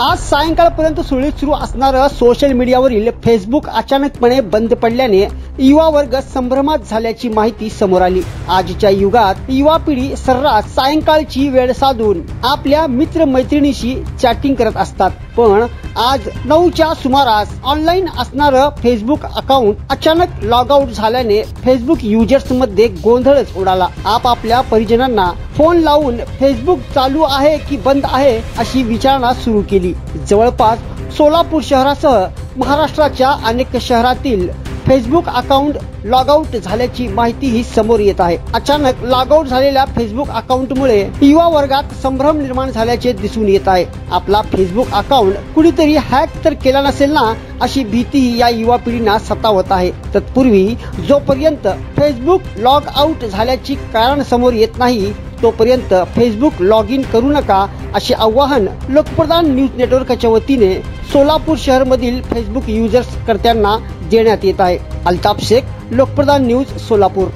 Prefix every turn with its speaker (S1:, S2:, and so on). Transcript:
S1: आज सायंकाळपर्यंत सुरळीत सुरू असणारं सोशल मीडियावरील फेसबुक अचानकपणे बंद पडल्याने युवा वर्ग संभ्रमात झाल्याची माहिती समोर आली। आजच्या युगात युवा पिढी सर्रास सायंकाळची वेळ साधून आपल्या मित्र मैत्रिणीशी चॅटिंग करत असतात, पण आज 9च्या सुमारास ऑनलाईन असणारं फेसबुक अकाउंट अचानक लॉग आउट झाल्याने फेसबुक युजर्स मध्ये गोंधळच उडाला। आपापल्या परिजनांना फोन लावून फेसबुक चालू आहे की बंद आहे अशी विचारणा सुरू केली। जवळपास सोलापूर शहरासह महाराष्ट्राच्या अनेक शहरातील फेसबुक अकाउंट लॉग आउट झाल्याची माहिती ही समोर येत आहे। अचानक लॉग आउट झालेल्या फेसबुक अकाउंटमुळे युवा वर्गात संभ्रम निर्माण झाल्याचे दिसून येत आहे। आपला फेसबुक अकाउंट कुणीतरी हॅक तर केला नसेल ना अशी भीती या युवा पिढींना सतावत आहे। तत्पूर्वी जोपर्यंत फेसबुक लॉग आउट झाल्याची कारण समोर येत नाही तोपर्यंत फेसबुक लॉग इन करू नका असे आवाहन लोकप्रधान न्यूज नेटवर्कच्या वतीने सोलापूर शहर मधील फेसबुक युजर्स कर्त्यांना देण्यात येत आहे। अल्ताफ शेख, लोकप्रधान न्यूज, सोलापूर।